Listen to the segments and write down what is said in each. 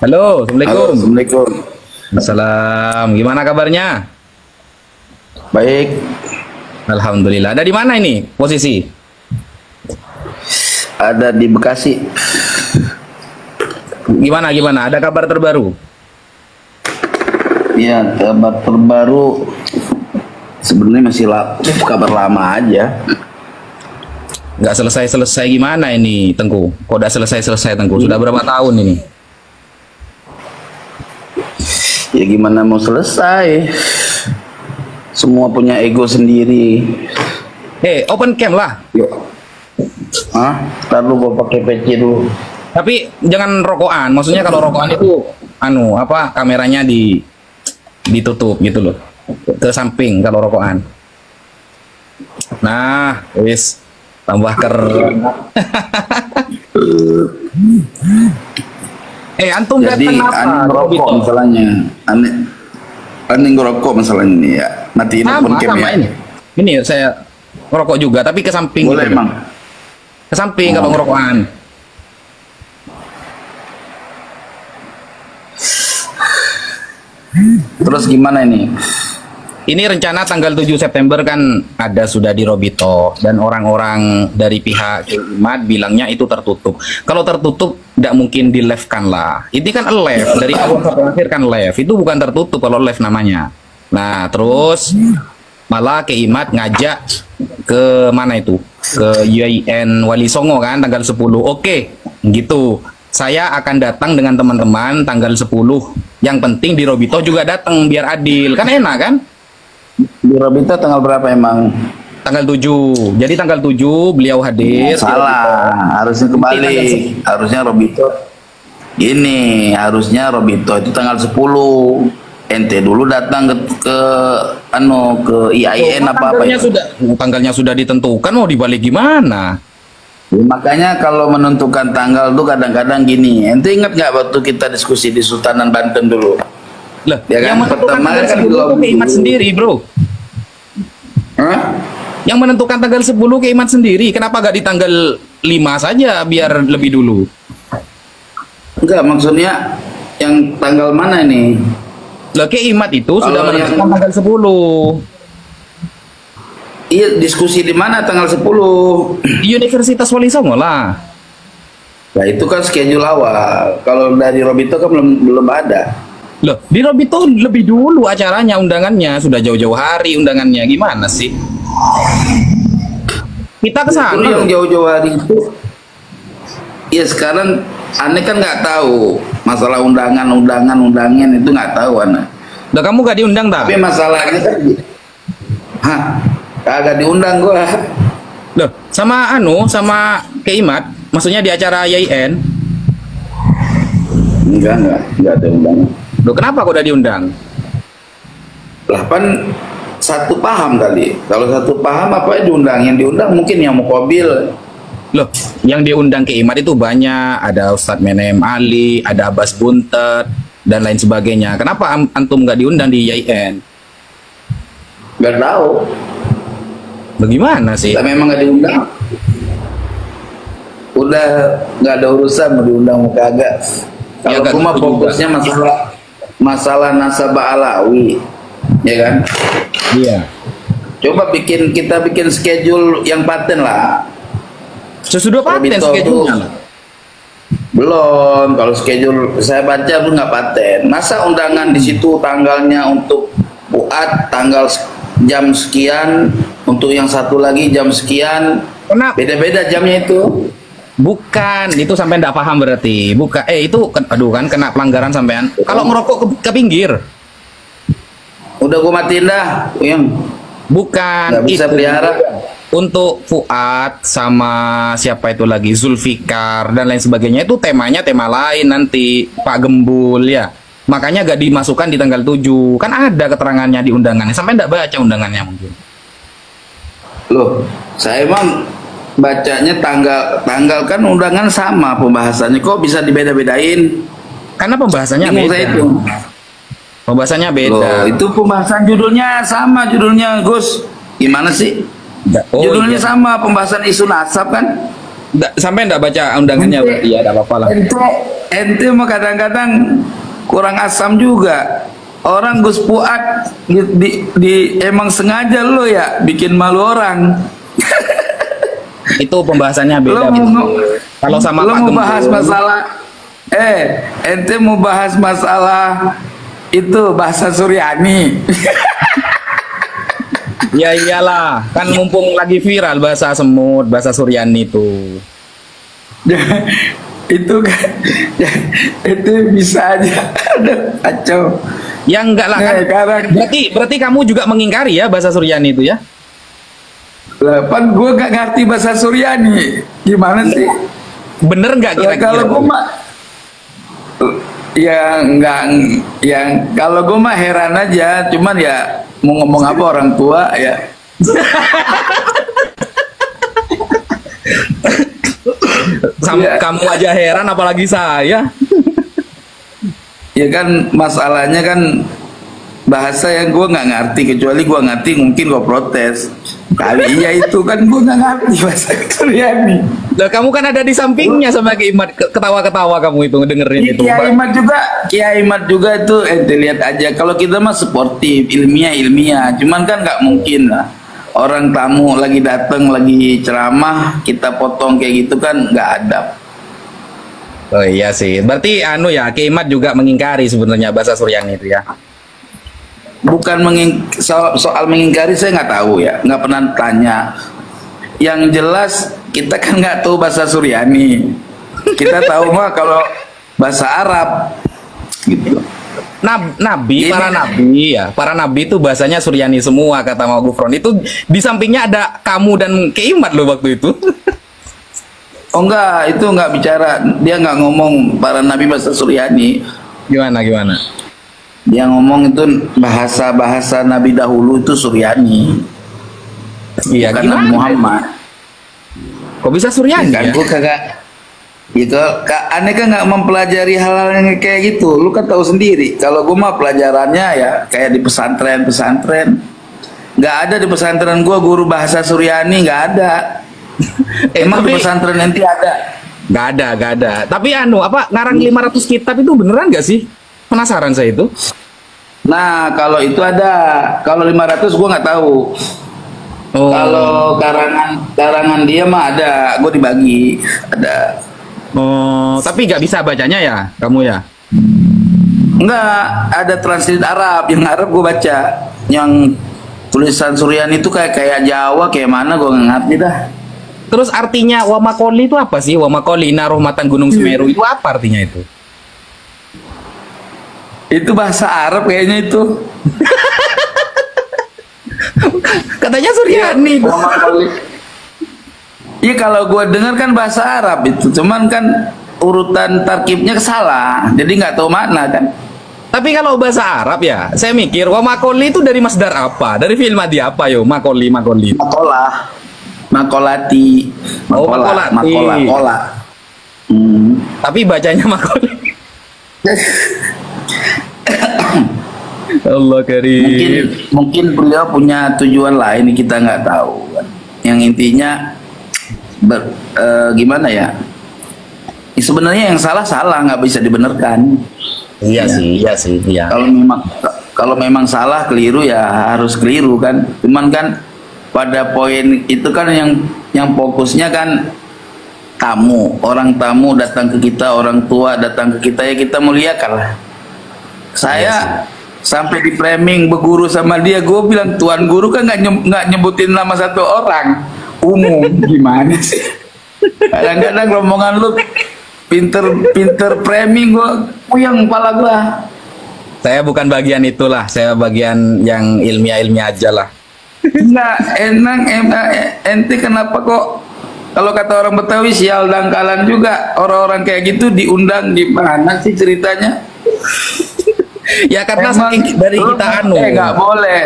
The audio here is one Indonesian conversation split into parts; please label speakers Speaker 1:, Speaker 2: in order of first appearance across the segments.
Speaker 1: Halo,
Speaker 2: Halo,
Speaker 1: Assalamualaikum.
Speaker 2: Assalamualaikum.
Speaker 1: Assalam. Gimana kabarnya?
Speaker 2: Baik,
Speaker 1: Alhamdulillah. Ada di mana ini posisi?
Speaker 2: ada di Bekasi.
Speaker 1: Gimana? Ada kabar terbaru?
Speaker 2: Ya, kabar terbaru sebenarnya masih kabar lama aja.
Speaker 1: Nggak selesai-selesai gimana ini, Tengku? Kok udah selesai-selesai, Tengku? Sudah berapa tahun ini?
Speaker 2: Ya gimana mau selesai? Semua punya ego sendiri.
Speaker 1: Open cam lah.
Speaker 2: Yuk. Hah? Ntar lu gua pakai PC dulu.
Speaker 1: Tapi jangan rokokan. Maksudnya kalau rokokan itu, kameranya ditutup gitu loh. Ke samping kalau rokokan. Nah, wis. Tambah keren. Antum
Speaker 2: Jadi
Speaker 1: datang apa?
Speaker 2: aneh ngerokok masalahnya. Aneh ngerokok masalahnya ini ya. Matiin open cam ya.
Speaker 1: Ini saya ngerokok juga, tapi ke samping.
Speaker 2: Boleh
Speaker 1: gitu.
Speaker 2: emang.
Speaker 1: Ke samping kalau ngerokokan.
Speaker 2: Terus gimana ini?
Speaker 1: Ini rencana tanggal 7 September kan sudah di Robito, dan orang-orang dari pihak Imat bilangnya itu tertutup. Kalau tertutup tidak mungkin di live kan lah. Ini kan live dari awal sampai akhir kan live. Itu bukan tertutup kalau live namanya. Nah, terus malah ke Imat ngajak ke mana itu? Ke UIN Wali Songo kan tanggal 10. Oke, gitu. Saya akan datang dengan teman-teman tanggal 10. Yang penting di Robito juga datang biar adil. Kan enak kan?
Speaker 2: Di Robito tanggal berapa emang?
Speaker 1: Tanggal 7. Jadi tanggal 7 beliau hadir.
Speaker 2: Salah, harusnya kembali. Harusnya Robito. Ini harusnya Robito itu tanggal 10. Ente dulu datang ke IAIN apa
Speaker 1: Tanggalnya
Speaker 2: itu.
Speaker 1: tanggalnya sudah ditentukan, mau dibalik gimana?
Speaker 2: Ya, makanya kalau menentukan tanggal tuh kadang-kadang gini. Ente ingat nggak waktu kita diskusi di Sultanan Banten dulu?
Speaker 1: Lah,
Speaker 2: Ya kan?
Speaker 1: yang menentukan
Speaker 2: Pertama
Speaker 1: tanggal
Speaker 2: kan
Speaker 1: 10 itu ke Imat sendiri, bro.
Speaker 2: Hah?
Speaker 1: Yang menentukan tanggal 10 ke Imat sendiri. Kenapa gak di tanggal 5 saja biar lebih dulu?
Speaker 2: Enggak, maksudnya yang tanggal mana ini?
Speaker 1: Lah, ke Imat itu sudah
Speaker 2: Kalau
Speaker 1: menentukan
Speaker 2: yang-
Speaker 1: tanggal 10.
Speaker 2: Iya, diskusi di mana tanggal 10?
Speaker 1: Di Universitas Wali Songo lah.
Speaker 2: Nah, itu kan schedule awal. Kalau dari Robito kan belum ada.
Speaker 1: Loh, di Robito lebih dulu acaranya, undangannya. Sudah jauh-jauh hari undangannya. Gimana sih? Kita ke sana.
Speaker 2: Itu yang jauh-jauh hari itu. Ya sekarang aneh kan nggak tahu masalah undangan itu nggak tahu aneh.
Speaker 1: Lah, kamu gak diundang tak?
Speaker 2: Tapi masalahnya kan, hah, kagak diundang gua.
Speaker 1: Loh, sama Keimat, maksudnya di acara YIN.
Speaker 2: Enggak ada undangan.
Speaker 1: Loh, kenapa kok udah diundang?
Speaker 2: Lah kan satu paham kali. Kalau satu paham apa yang diundang? Yang diundang mungkin yang Mukobil.
Speaker 1: Loh, yang diundang Keimat itu banyak, ada Ustadz Menem Ali, ada Abbas Buntet, dan lain sebagainya. Kenapa antum nggak diundang di YIN?
Speaker 2: Nggak tahu.
Speaker 1: Bagaimana sih?
Speaker 2: Kita memang nggak diundang. Udah nggak ada urusan mau diundang mau kagak.
Speaker 1: Ya,
Speaker 2: Kalau
Speaker 1: nggak
Speaker 2: cuma
Speaker 1: tentu juga.
Speaker 2: fokusnya masalah nasabah Alawi, ya kan?
Speaker 1: Iya.
Speaker 2: Coba kita bikin schedule yang paten lah.
Speaker 1: Sesudah paten
Speaker 2: Robito
Speaker 1: schedule-nya
Speaker 2: tuh
Speaker 1: lah.
Speaker 2: belum. Kalau schedule saya baca pun nggak paten. Masa undangan di situ tanggalnya untuk buat tanggal jam sekian, untuk yang satu lagi jam sekian.
Speaker 1: Kenapa?
Speaker 2: Beda-beda jamnya itu.
Speaker 1: Bukan, itu sampai nggak paham berarti. Bukan, itu kan kena pelanggaran sampean. Kalau ngerokok ke pinggir.
Speaker 2: Udah gua matiin dah, yang
Speaker 1: Bukan,
Speaker 2: nggak bisa
Speaker 1: itu
Speaker 2: pelihara.
Speaker 1: untuk Fuad sama siapa itu lagi, Zulfikar dan lain sebagainya, itu temanya tema lain nanti, Pak Gembul ya. Makanya gak dimasukkan di tanggal 7. Kan ada keterangannya di undangannya. Sampai nggak baca undangannya mungkin.
Speaker 2: Loh, saya emang bacanya tanggal kan undangan sama pembahasannya, kok bisa dibeda-bedain?
Speaker 1: Karena pembahasannya
Speaker 2: Bingung
Speaker 1: beda.
Speaker 2: saya itu.
Speaker 1: Pembahasannya beda.
Speaker 2: Loh, itu pembahasan judulnya sama judulnya, Gus. Gimana sih?
Speaker 1: Oh,
Speaker 2: Judulnya
Speaker 1: iya.
Speaker 2: sama, pembahasan isu nasab kan?
Speaker 1: Sampai nggak baca undangannya berarti ya, nggak apa-apa lah.
Speaker 2: Ente mah kadang-kadang kurang asam juga. Orang Gus Fuad emang sengaja lo ya bikin malu orang.
Speaker 1: Itu pembahasannya beda. Kalau sama
Speaker 2: lo
Speaker 1: Pak
Speaker 2: mau bahas
Speaker 1: Gembong,
Speaker 2: masalah ente mau bahas masalah itu bahasa Suryani.
Speaker 1: ya iyalah, kan mumpung lagi viral bahasa semut, bahasa Suryani itu.
Speaker 2: Itu kan itu bisa aja ada kacau.
Speaker 1: Ya enggak lah kan. Berarti kamu juga mengingkari ya bahasa Suryani itu ya?
Speaker 2: Lah, kan gue gak ngerti bahasa Suryani. Gimana sih?
Speaker 1: Bener nggak kira-kira?
Speaker 2: Kalau gue mah ya enggak, ya kalau gue mah heran aja. Cuman ya mau ngomong apa orang tua ya.
Speaker 1: Kamu aja heran apalagi saya.
Speaker 2: Ya kan masalahnya kan bahasa yang gue nggak ngerti, kecuali gue ngerti mungkin gue protes. Kali iya itu kan gue nggak ngerti bahasa Suryani.
Speaker 1: Lah kamu kan ada di sampingnya sama Ki Imad, ketawa-ketawa kamu itu dengerin itu.
Speaker 2: Kiai Imad juga itu ente lihat aja. Kalau kita mah sportif, ilmiah. Cuman kan nggak mungkin lah. Orang tamu lagi datang lagi ceramah kita potong kayak gitu kan nggak adab.
Speaker 1: Oh iya sih. Berarti ya Ki Imad juga mengingkari sebenarnya bahasa Suryani itu ya.
Speaker 2: Bukan soal mengingkari, saya nggak tahu ya, nggak pernah tanya. Yang jelas kita kan nggak tahu bahasa Suryani. Kita tahu mah kalau bahasa Arab gitu.
Speaker 1: Para nabi itu bahasanya Suryani semua kata Mau Gufron. Itu di sampingnya ada kamu dan Ki Imad loh waktu itu.
Speaker 2: Oh enggak, itu enggak bicara, dia enggak ngomong para nabi bahasa Suryani.
Speaker 1: Gimana?
Speaker 2: Dia ngomong itu bahasa nabi dahulu itu Suryani.
Speaker 1: Iya,
Speaker 2: bukan Nabi Muhammad.
Speaker 1: Kok bisa Suryani
Speaker 2: kan
Speaker 1: ya?
Speaker 2: Gue kagak. Gitu, aneh kan nggak mempelajari hal-hal yang kayak gitu. Lu kan tahu sendiri. Kalau gue mah pelajarannya ya kayak di pesantren. Nggak ada di pesantren gue guru bahasa Suryani, nggak ada. Emang di pesantren nanti ada?
Speaker 1: Nggak ada. Tapi ngarang 500 kitab itu beneran nggak sih? Penasaran saya itu.
Speaker 2: Nah, kalau itu ada. Kalau 500 gue nggak tahu.
Speaker 1: Oh.
Speaker 2: Kalau karangan dia mah ada, gue dibagi ada.
Speaker 1: Oh, tapi nggak bisa bacanya ya, kamu ya?
Speaker 2: Enggak, ada translate Arab. Yang Arab gue baca. Yang tulisan Suryani itu kayak Jawa, kayak mana gue nggak ngerti dah.
Speaker 1: Terus artinya Wamakoli itu apa sih? Wamakoli Narohmatan Gunung Semeru itu apa artinya itu?
Speaker 2: Itu bahasa Arab kayaknya itu.
Speaker 1: Katanya Suryani.
Speaker 2: Iya, kalau gue dengar kan bahasa Arab itu, cuman kan urutan tarkibnya salah, jadi nggak tahu makna kan.
Speaker 1: Tapi kalau bahasa Arab ya, saya mikir Wamakoli itu dari masdar apa? Dari film adi apa yo? Makoli.
Speaker 2: Makolati. Makola.
Speaker 1: Tapi bacanya Makoli. Allah karim.
Speaker 2: Mungkin beliau punya tujuan lain kita nggak tahu. Yang intinya gimana ya? Sebenarnya yang salah nggak bisa dibenarkan.
Speaker 1: Iya sih.
Speaker 2: Kalau memang salah keliru ya harus keliru kan. Cuman kan pada poin itu kan yang fokusnya kan orang tamu datang ke kita, orang tua datang ke kita, ya kita muliakan lah. Saya sampai di framing berguru sama dia, gue bilang tuan guru kan nggak nyebutin nama satu orang, umum. Gimana sih? Kadang-kadang rombongan lu pinter framing, gue puyeng kepala gue.
Speaker 1: Saya bukan bagian itulah, saya bagian yang ilmiah aja lah.
Speaker 2: Nggak ente kenapa kok kalau kata orang Betawi sial dangkalan juga, orang-orang kayak gitu diundang di mana sih ceritanya?
Speaker 1: Ya karena saking dari kita
Speaker 2: nggak boleh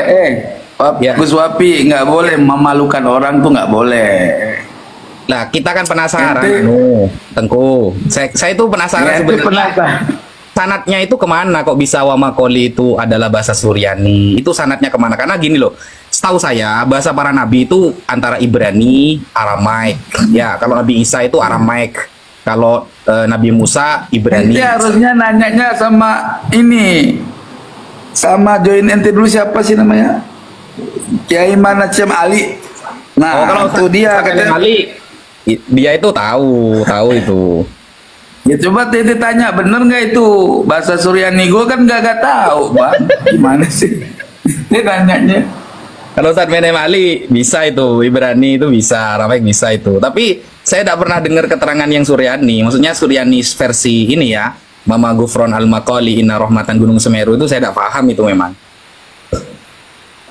Speaker 2: Gus Wapi nggak boleh memalukan orang tuh, nggak boleh.
Speaker 1: Nah kita kan penasaran Tengku, saya itu penasaran sebenarnya sanatnya itu kemana kok bisa Wamakoli itu adalah bahasa Suryani, itu sanatnya kemana? Karena gini loh, setahu saya bahasa para nabi itu antara Ibrani, Aramaik. Ya, kalau Nabi Isa itu Aramaik. Kalau Nabi Musa Ibrani.
Speaker 2: Ente harusnya nanyanya sama ini, sama join ente dulu, siapa sih namanya? Kiai Manacem Ali. Nah,
Speaker 1: kalau
Speaker 2: itu dia katanya.
Speaker 1: Ali, dia itu tahu itu.
Speaker 2: Ya coba Tete tanya, bener nggak itu bahasa Suryani? Gue kan nggak tahu, Bang. Gimana sih? Dia nanyanya.
Speaker 1: Kalau Ustadz Menem Ali bisa itu, Ibrani itu bisa, Aramaik bisa itu. Tapi saya tidak pernah dengar keterangan yang Suryani. Maksudnya Suryani versi ini ya, Mama Gufron Al-Maqali Inna Rahmatan Gunung Semeru itu saya tidak paham itu memang.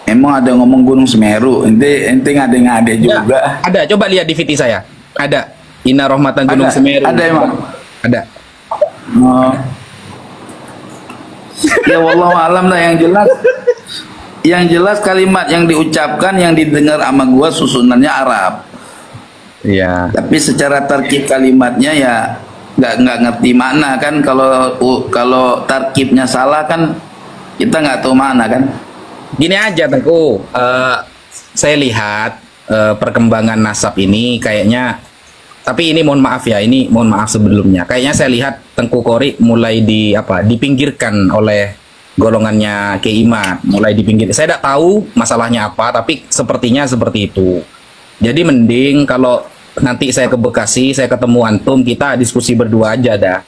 Speaker 2: Emang ada ngomong Gunung Semeru? Ente ngade-ngade juga.
Speaker 1: Ya, ada, coba lihat di VT saya. Ada Inna Rahmatan Gunung
Speaker 2: Ada,
Speaker 1: Semeru.
Speaker 2: ada emang.
Speaker 1: Ada.
Speaker 2: Oh. Ya wallahu alam lah, yang jelas kalimat yang diucapkan yang didengar sama gua susunannya Arab.
Speaker 1: Iya.
Speaker 2: Tapi secara tarkib kalimatnya ya nggak ngerti makna kan. Kalau tarkibnya salah kan kita nggak tahu makna kan.
Speaker 1: Gini aja Tengku, saya lihat perkembangan nasab ini kayaknya, tapi ini mohon maaf ya, ini mohon maaf sebelumnya. Kayaknya saya lihat Tengku Kori mulai dipinggirkan oleh golongannya Kiai Imad, mulai dipinggir. Saya tidak tahu masalahnya apa, tapi sepertinya seperti itu. Jadi mending kalau nanti saya ke Bekasi, saya ketemu antum, kita diskusi berdua aja dah.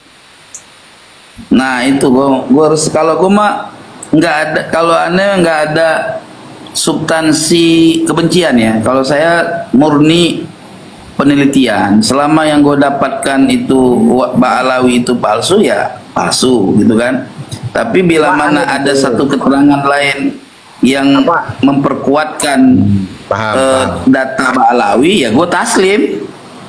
Speaker 2: Nah itu gua harus, kalau gua mah nggak ada, kalau aneh nggak ada substansi kebencian ya. Kalau saya murni penelitian. Selama yang gue dapatkan itu Ba'alawi itu palsu ya palsu gitu kan. Tapi bila mana ada satu keterangan lain yang memperkuatkan data Ba'alawi, ya gue taslim.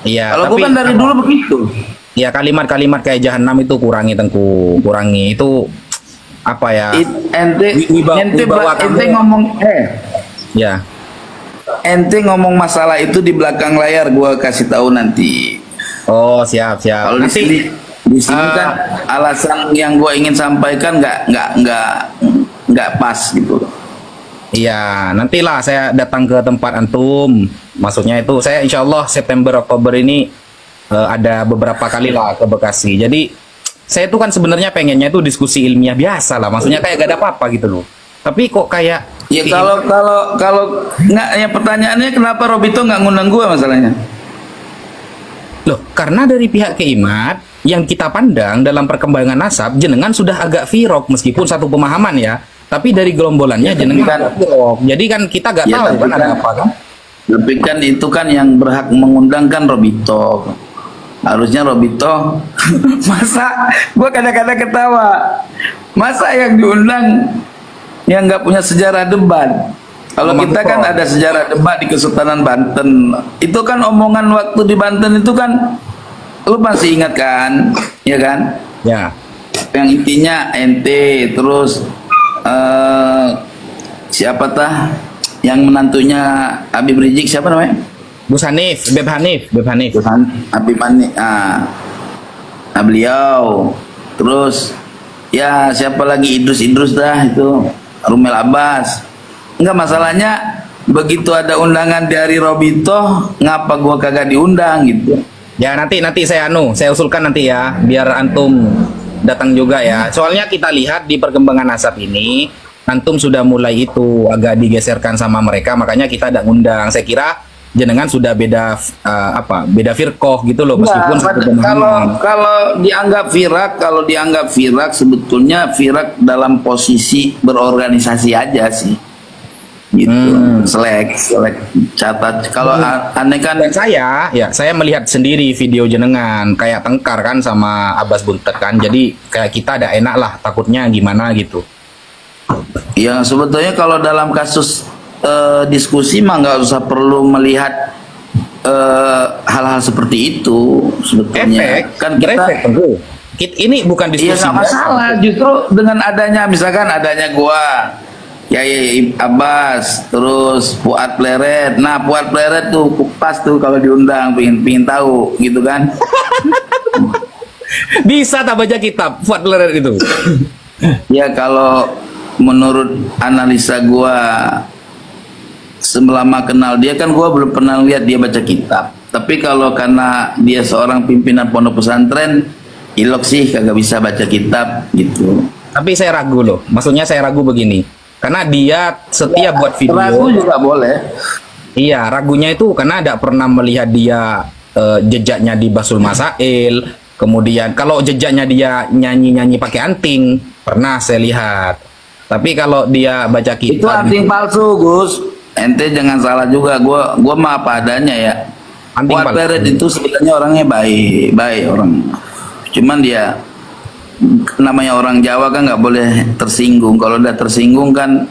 Speaker 1: Iya.
Speaker 2: Kalau gue kan dari dulu begitu.
Speaker 1: Ya kalimat-kalimat kayak jahanam itu kurangi Tengku, kurangi itu apa ya?
Speaker 2: Ente ngomong
Speaker 1: ya.
Speaker 2: Ente ngomong masalah itu di belakang layar, gue kasih tahu nanti.
Speaker 1: Oh siap.
Speaker 2: Kalau di sini kan alasan yang gue ingin sampaikan nggak pas gitu.
Speaker 1: Iya, nantilah saya datang ke tempat antum. Maksudnya itu saya insya Allah September Oktober ini ada beberapa kali lah ke Bekasi. Jadi saya itu kan sebenarnya pengennya itu diskusi ilmiah biasa lah. Maksudnya kayak gak ada apa-apa gitu loh. Tapi kok kayak
Speaker 2: ya kalau nggak, ya pertanyaannya kenapa Robito nggak ngundang gue masalahnya?
Speaker 1: Loh, karena dari pihak Keimat yang kita pandang dalam perkembangan nasab, jenengan sudah agak firok meskipun satu pemahaman ya. Tapi dari gerombolannya
Speaker 2: Ya,
Speaker 1: jenengan
Speaker 2: kan,
Speaker 1: firok. Jadi kan kita gak
Speaker 2: ya,
Speaker 1: tahu kan ada apa kan?
Speaker 2: Tapi kan itu kan yang berhak mengundang kan Robito. Harusnya Robito. Masa gue kadang-kadang ketawa, masa yang diundang yang nggak punya sejarah debat. Kalau kita kan ada sejarah debat di Kesultanan Banten. Itu kan omongan waktu di Banten itu kan, lu masih ingat kan, ya kan?
Speaker 1: Ya.
Speaker 2: Yang intinya ente terus siapa tah yang menantunya Habib Rizik, siapa namanya?
Speaker 1: Gus Hanif, Beb Hanif.
Speaker 2: Habib Hanif. Beliau. Terus ya siapa lagi, Idrus dah itu, Rumel Abbas. Enggak, masalahnya begitu ada undangan dari Robito, ngapa gua kagak diundang gitu.
Speaker 1: Ya nanti saya usulkan nanti ya, biar antum datang juga ya. Soalnya kita lihat di perkembangan nasab ini, antum sudah mulai itu agak digeserkan sama mereka, makanya kita tidak ngundang. Saya kira jenengan sudah beda beda firqoh gitu loh, meskipun
Speaker 2: kalau dianggap firak sebetulnya firak dalam posisi berorganisasi aja sih gitu. Selek catat. Kalau aneh kan,
Speaker 1: dan saya melihat sendiri video jenengan kayak tengkar kan sama Abbas Buntet kan, jadi kayak kita ada enak lah, takutnya gimana gitu.
Speaker 2: Ya sebetulnya kalau dalam kasus diskusi mah nggak usah perlu melihat hal-hal seperti itu sebetulnya. Kan
Speaker 1: ini bukan diskusi.
Speaker 2: Iya, nggak masalah. Justru dengan adanya, misalkan adanya gua, ya Abbas, terus Fuad Pleret. Nah, Fuad Pleret tuh pas tuh kalau diundang, pingin tahu gitu kan.
Speaker 1: Bisa tak baca kitab Fuad Pleret itu?
Speaker 2: Ya kalau menurut analisa gua selama kenal dia kan gua belum pernah lihat dia baca kitab. Tapi kalau karena dia seorang pimpinan pondok pesantren, ilok sih kagak bisa baca kitab gitu.
Speaker 1: Tapi saya ragu loh. Maksudnya saya ragu begini. Karena dia setia buat video.
Speaker 2: Ragu juga boleh.
Speaker 1: Iya, ragunya itu karena tidak pernah melihat dia jejaknya di Basul Masail. Kemudian kalau jejaknya dia nyanyi-nyanyi pakai anting, pernah saya lihat. Tapi kalau dia baca kitab,
Speaker 2: itu anting palsu, Gus. Ente jangan salah juga. Gua mah apa adanya ya.
Speaker 1: Anting
Speaker 2: Fuad
Speaker 1: palsu.
Speaker 2: Peret itu sebenarnya orangnya baik orang. Cuman dia namanya orang Jawa kan nggak boleh tersinggung. Kalau udah tersinggung kan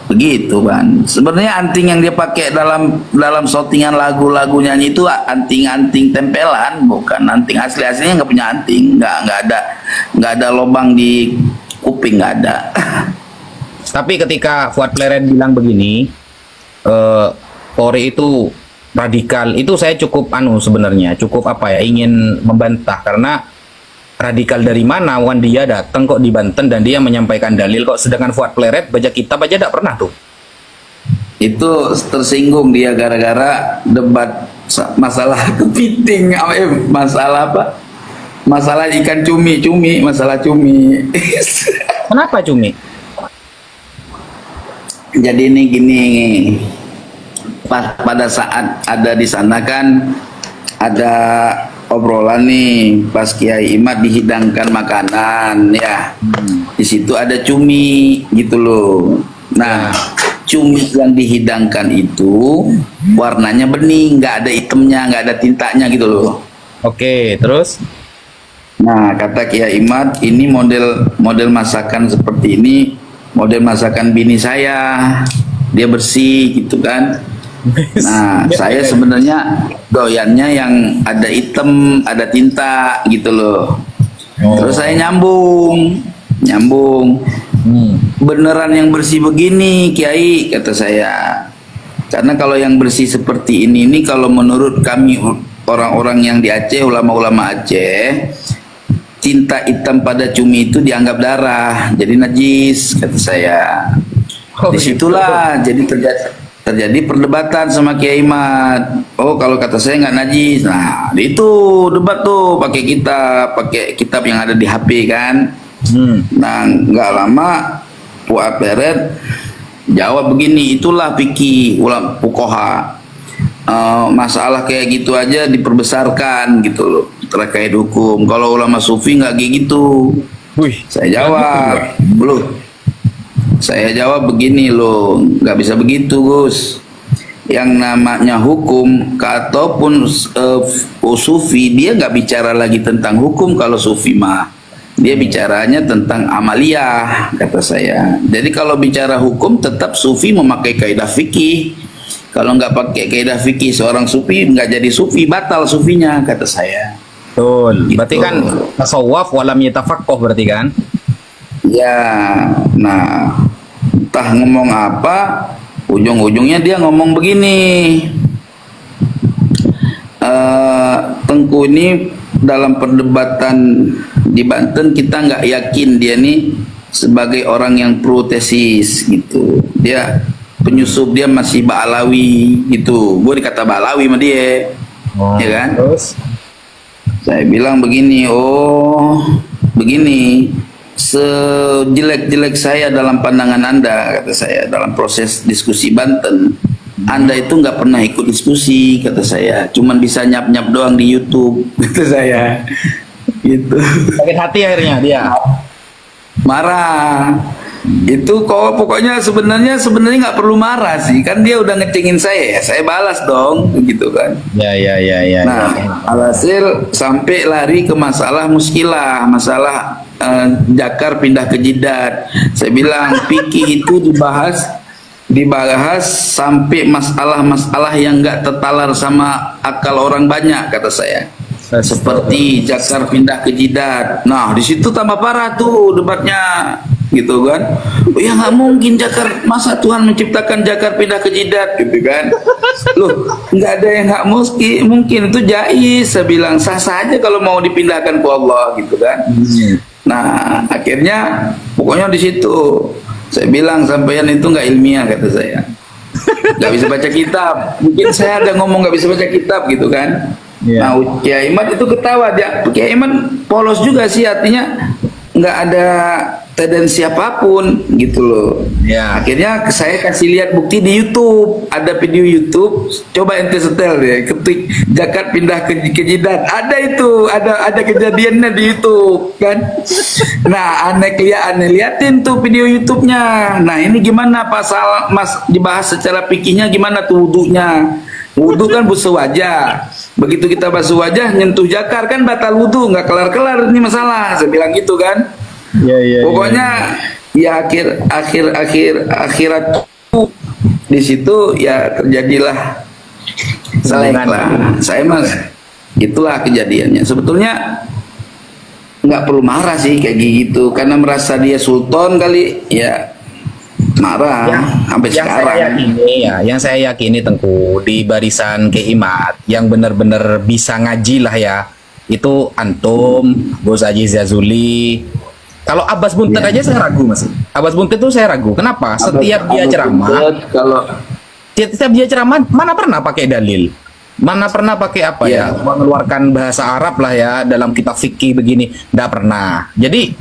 Speaker 2: begitu kan. Sebenarnya anting yang dia pakai dalam shootingan lagu-lagu nyanyi itu anting-anting tempelan, bukan anting asli. Aslinya nggak punya anting, nggak ada lubang di kuping, nggak ada.
Speaker 1: Tapi ketika Fuad Pleret bilang begini, Polri itu radikal, itu saya cukup sebenarnya cukup ingin membantah, karena radikal dari mana? Wan dia datang kok di Banten dan dia menyampaikan dalil kok, sedangkan Fuad Pleret baca kitab aja tidak pernah tuh.
Speaker 2: Itu tersinggung dia gara-gara debat masalah kepiting, masalah apa? Masalah ikan cumi, masalah cumi.
Speaker 1: Kenapa cumi?
Speaker 2: Jadi ini gini, pada saat ada di sana kan ada obrolan nih, pas Kiai Imad dihidangkan makanan ya, di situ ada cumi gitu loh. Nah, cumi yang dihidangkan itu warnanya bening, nggak ada hitamnya, nggak ada tintanya gitu loh.
Speaker 1: Oke, terus?
Speaker 2: Nah, kata Kiai Imad, ini model masakan seperti ini, model masakan bini saya, dia bersih gitu kan. Nah, saya sebenarnya doyannya yang ada hitam, ada tinta gitu loh. Terus saya nyambung. Beneran yang bersih begini, Kiai, kata saya. Karena kalau yang bersih seperti ini kalau menurut kami orang-orang yang di Aceh, ulama-ulama Aceh, tinta hitam pada cumi itu dianggap darah, jadi najis, kata saya. Disitulah jadi terjadi perdebatan sama Kiai Imad. Oh, kalau kata saya nggak najis. Nah, itu debat tuh pakai kitab yang ada di HP kan. Nah, nggak lama Fuad Peret jawab begini, itulah fikih ulama fuqaha. Masalah kayak gitu aja diperbesarkan gitu loh terkait hukum. Kalau ulama sufi nggak kayak gitu. Saya jawab begini loh, nggak bisa begitu, Gus. Yang namanya hukum ataupun sufi, dia nggak bicara lagi tentang hukum. Kalau sufi mah dia bicaranya tentang amaliyah, kata saya. Jadi kalau bicara hukum tetap sufi memakai kaidah fikih. Kalau nggak pakai kaidah fikih seorang sufi nggak jadi sufi, batal sufinya, kata saya.
Speaker 1: Betul.
Speaker 2: Gitu.
Speaker 1: Berarti kan tasawuf walam yatafaqoh berarti kan? Ya.
Speaker 2: Nah, entah ngomong apa, ujung-ujungnya dia ngomong begini. Tengku ini dalam perdebatan di Banten kita nggak yakin dia nih sebagai orang yang protesis gitu. Dia penyusup, dia masih Ba'alawi gitu. Gue dikata Ba'alawi sama dia, ya kan?
Speaker 1: Terus
Speaker 2: saya bilang begini, begini, sejelek-jelek saya dalam pandangan Anda, kata saya, dalam proses diskusi Banten, Anda itu nggak pernah ikut diskusi, kata saya, cuman bisa nyap-nyap doang di YouTube, kata saya, gitu.
Speaker 1: sakit hati akhirnya dia.
Speaker 2: Marah. Itu kok pokoknya sebenarnya nggak perlu marah sih, kan dia udah ngecengin saya balas dong, gitu kan.
Speaker 1: Ya.
Speaker 2: Nah, alhasil sampai lari ke masalah muskilah, masalah jakar pindah ke jidat. Saya bilang fikih itu dibahas sampai masalah-masalah yang nggak tertalar sama akal orang banyak, kata saya. Seperti jakar pindah ke jidat. Nah, di situ tambah parah tuh debatnya, gitu kan. Ya nggak mungkin masa Tuhan menciptakan jakar pindah ke jidat, gitu kan. Loh, nggak ada yang nggak mungkin, itu jaiz. Saya bilang sah saja kalau mau dipindahkan ke Allah, gitu kan. Nah, akhirnya pokoknya di situ saya bilang sampean itu nggak ilmiah, kata saya. nggak bisa baca kitab. Mungkin saya ada ngomong nggak bisa baca kitab gitu kan.
Speaker 1: Iya.
Speaker 2: Nah, Kiai Imad itu ketawa dia. Kiai Imad polos juga sih, artinya nggak ada tendensi apapun gitu loh.
Speaker 1: Ya.
Speaker 2: Akhirnya saya kasih lihat bukti di YouTube, ada video YouTube, coba ente setel deh, ketik zakat pindah ke jidat, ada itu, ada kejadiannya di YouTube kan. Nah, aneh liatin tuh video YouTube-nya. Nah, ini gimana pasal Mas dibahas secara fikihnya gimana tuh wudunya. Wudu kan basuh wajah. Begitu kita basuh wajah nyentuh jakar kan batal wudu, nggak kelar-kelar ini masalah. Saya bilang gitu kan.
Speaker 1: Iya.
Speaker 2: Pokoknya ya akhirat di situ ya terjadilah selek lah. Saya mas itulah kejadiannya. Sebetulnya nggak perlu marah sih kayak gitu, karena merasa dia sultan kali ya marah sampai sekarang.
Speaker 1: Yang saya yakini Tengku di barisan Keimat yang benar-benar bisa ngaji lah ya, itu antum, Gus Haji Zazuli. Kalau Abbas Buntet aja saya ragu mas. Abbas Buntet itu saya ragu. Kenapa? Setiap dia ceramah, mana pernah pakai dalil? Mana pernah pakai apa ya? Mengeluarkan bahasa Arab lah ya dalam kitab fikih begini. Nggak pernah. Jadi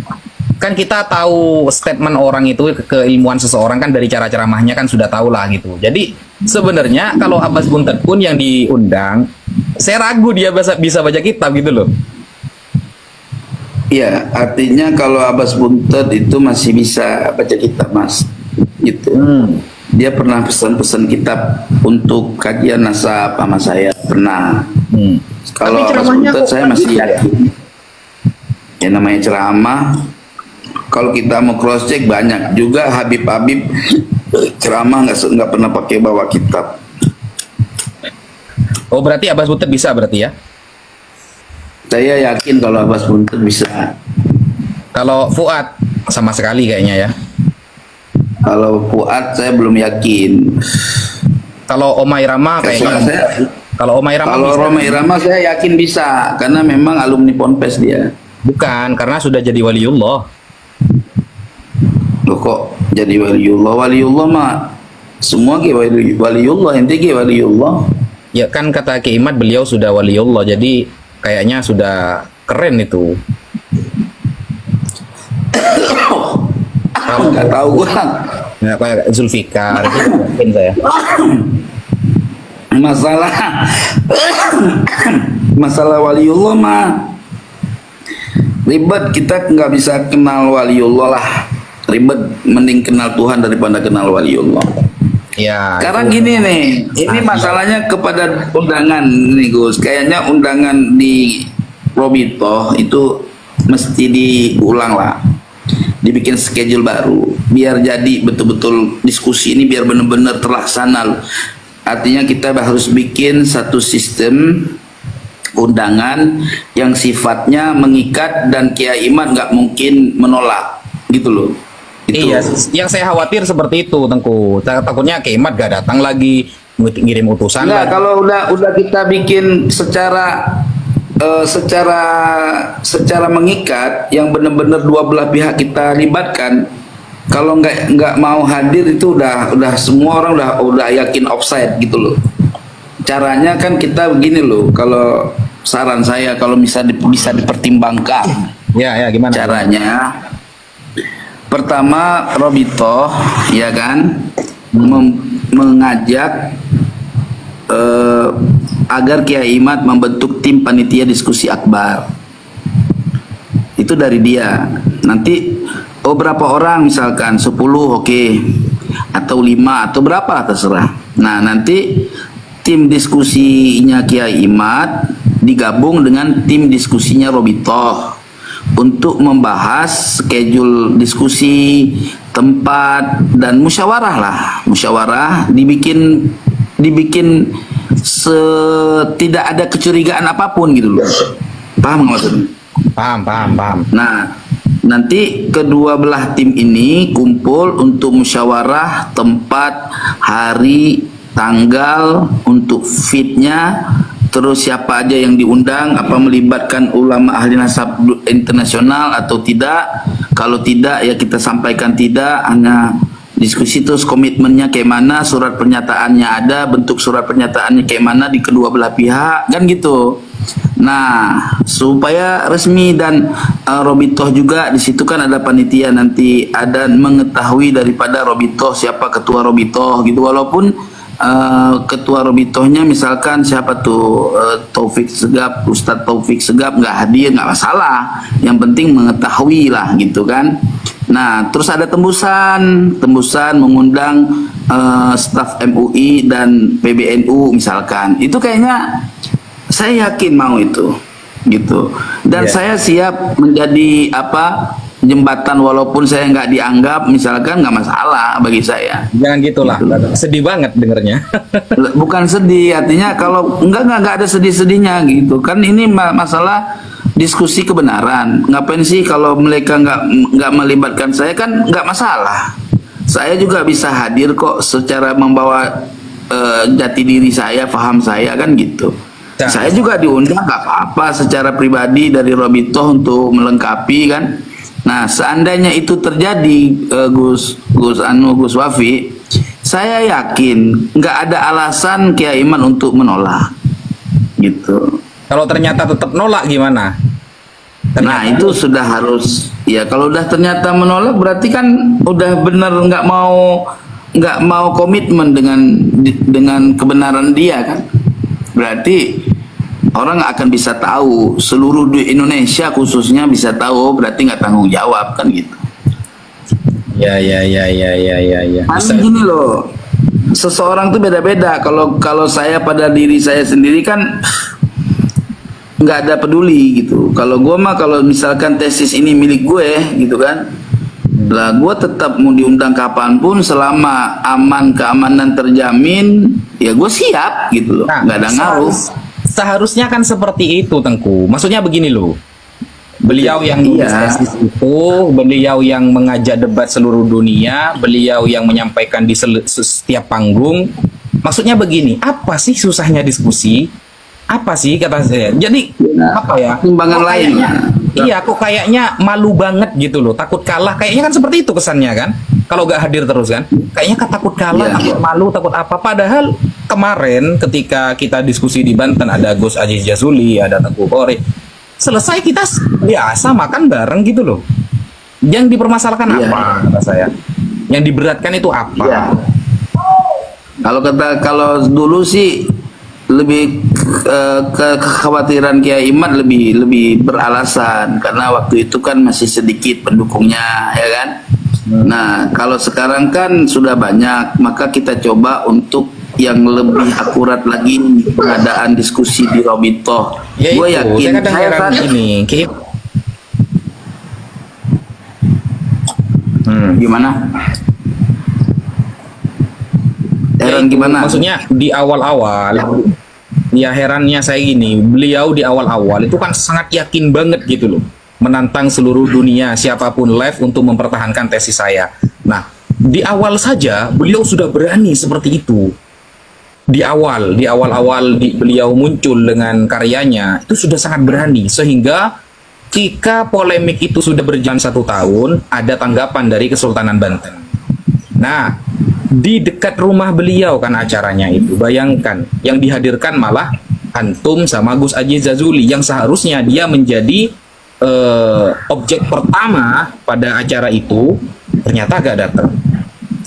Speaker 1: kan kita tahu statement orang itu, keilmuan seseorang kan dari cara ceramahnya kan sudah tahu lah gitu. Jadi sebenarnya kalau Abbas Buntet pun yang diundang, saya ragu dia bisa baca kitab gitu loh.
Speaker 2: Iya, artinya kalau Abbas Buntet itu masih bisa baca kitab mas, gitu. Dia pernah pesan-pesan kitab untuk kajian nasab sama saya, pernah. Kalau Abbas Buntet saya masih yakin. Ya namanya ceramah. Kalau kita mau cross check banyak juga Habib ceramah nggak pernah pakai bawa kitab.
Speaker 1: Oh berarti Abbas Buntet bisa berarti ya?
Speaker 2: Saya yakin kalau Abbas Buntet bisa.
Speaker 1: Kalau Fuad sama sekali kayaknya ya.
Speaker 2: Kalau Fuad saya belum yakin.
Speaker 1: Kalau Omai Rama kayaknya. Kalau Omai Rama.
Speaker 2: Kalau Romai Rama saya yakin bisa, karena memang alumni Ponpes dia.
Speaker 1: Bukan, karena sudah jadi waliullah.
Speaker 2: Loh kok jadi waliullah? Waliullah mah semua ke waliullah, ente ke waliullah.
Speaker 1: Ya kan kata Keimat beliau sudah waliullah, jadi kayaknya sudah keren itu.
Speaker 2: Nggak tahu gua.
Speaker 1: Ya, kayak Zulfikar itu mungkin saya.
Speaker 2: Masalah waliullah mah ribet, kita nggak bisa kenal waliullah lah. Ribet, mending kenal Tuhan daripada kenal waliullah.
Speaker 1: Ya.
Speaker 2: Sekarang gini nih, ini masalahnya kepada undangan nih Gus. Kayaknya undangan di Robito itu mesti diulang lah, dibikin schedule baru, biar jadi betul-betul diskusi ini biar benar-benar terlaksana loh. Artinya kita harus bikin satu sistem undangan yang sifatnya mengikat dan Kiai Imad nggak mungkin menolak gitu loh. Itu.
Speaker 1: Iya, yang saya khawatir seperti itu Tengku. Takutnya Kiai Imad gak datang lagi, ngirim utusan.
Speaker 2: Enggak, kalau udah kita bikin secara mengikat yang benar-benar dua belah pihak kita libatkan. Kalau nggak mau hadir itu udah semua orang udah yakin offside gitu loh. Caranya kan kita begini loh, kalau saran saya kalau bisa dipertimbangkan.
Speaker 1: Ya gimana?
Speaker 2: Caranya pertama Robito ya kan mengajak agar Kiai Imad membentuk tim panitia diskusi akbar. Itu dari dia. Nanti berapa orang misalkan 10 oke. Atau 5 atau berapa terserah. Nah, nanti tim diskusinya Kiai Imad digabung dengan tim diskusinya Robito untuk membahas schedule diskusi, tempat dan musyawarah lah. Musyawarah dibikin tidak ada kecurigaan apapun gitu loh. Paham nggak maksudnya?
Speaker 1: Paham.
Speaker 2: Nah, nanti kedua belah tim ini kumpul untuk musyawarah tempat, hari, tanggal untuk fitnya, terus siapa aja yang diundang, apa melibatkan ulama ahli nasab internasional atau tidak. Kalau tidak ya kita sampaikan tidak, hanya diskusi terus komitmennya kayak mana, surat pernyataannya ada, bentuk surat pernyataannya kayak mana di kedua belah pihak, kan gitu. Nah, supaya resmi dan Robitoh juga di situ kan ada panitia nanti ada mengetahui daripada Robitoh siapa ketua Robitoh gitu, walaupun ketua Robitohnya misalkan siapa tuh Taufik Segap, Ustadz Taufik Segap nggak hadir nggak masalah, yang penting mengetahui lah gitu kan. Nah, terus ada tembusan mengundang staf MUI dan PBNU misalkan, itu kayaknya saya yakin mau itu gitu, dan saya siap menjadi jembatan walaupun saya nggak dianggap misalkan, nggak masalah bagi saya.
Speaker 1: Jangan gitulah, sedih banget dengernya.
Speaker 2: Bukan sedih, artinya kalau nggak ada sedih-sedihnya gitu kan, ini masalah diskusi kebenaran. Ngapain sih kalau mereka nggak melibatkan saya, kan nggak masalah. Saya juga bisa hadir kok secara membawa jati diri saya, paham saya kan gitu. Saya juga diundang nggak apa-apa secara pribadi dari Robitoh untuk melengkapi kan. Nah, seandainya itu terjadi, Gus Wafi, saya yakin nggak ada alasan Kiai Iman untuk menolak, gitu.
Speaker 1: Kalau ternyata tetap nolak gimana?
Speaker 2: Nah, itu sudah harus, ya kalau udah ternyata menolak berarti kan udah benar nggak mau komitmen dengan kebenaran dia kan. Berarti orang nggak akan bisa tahu, seluruh di Indonesia khususnya bisa tahu, berarti nggak tanggung jawab kan gitu.
Speaker 1: Ya.
Speaker 2: Bisa. Gini loh, seseorang tuh beda-beda. Kalau saya pada diri saya sendiri kan nggak ada peduli gitu. Kalau gue mah kalau misalkan tesis ini milik gue gitu kan, lah gue tetap mau diundang kapanpun selama keamanan terjamin, ya gue siap gitu loh, nggak ada ngaruh.
Speaker 1: Seharusnya kan seperti itu, Tengku. Maksudnya begini loh, beliau yang nulis tesis itu, beliau yang mengajak debat seluruh dunia, beliau yang menyampaikan di setiap panggung. Maksudnya begini, apa sih susahnya diskusi? Apa sih kata saya? Jadi apa ya?
Speaker 2: Timbangan lainnya.
Speaker 1: Iya, kok kayaknya malu banget gitu loh, takut kalah. Kayaknya kan seperti itu kesannya kan? Kalau nggak hadir terus kan? Kayaknya kan takut kalah, takut malu, takut apa? Padahal kemarin ketika kita diskusi di Banten ada Gus Aziz Jazuli, ada Tengku Kori. Selesai kita biasa makan bareng gitu loh. Yang dipermasalahkan apa kata saya? Yang diberatkan itu apa?
Speaker 2: Ya. Kalau dulu sih lebih kekhawatiran Kiai Imad lebih beralasan karena waktu itu kan masih sedikit pendukungnya ya kan. Nah, kalau sekarang kan sudah banyak, maka kita coba untuk yang lebih akurat lagi pengadaan diskusi di Robitoh.
Speaker 1: Ya
Speaker 2: gue yakin
Speaker 1: saya kan ini
Speaker 2: gimana? Heran gimana?
Speaker 1: Maksudnya di awal-awal, ya herannya saya gini, beliau di awal-awal itu kan sangat yakin banget gitu loh, menantang seluruh dunia siapapun live untuk mempertahankan tesis saya. Nah, di awal saja beliau sudah berani seperti itu. Di awal-awal beliau muncul dengan karyanya itu sudah sangat berani, sehingga ketika polemik itu sudah berjalan 1 tahun, ada tanggapan dari Kesultanan Banten. Nah, di dekat rumah beliau kan acaranya itu, bayangkan yang dihadirkan malah antum sama Gus Aziz Jazuli yang seharusnya dia menjadi objek pertama pada acara itu, ternyata gak datang.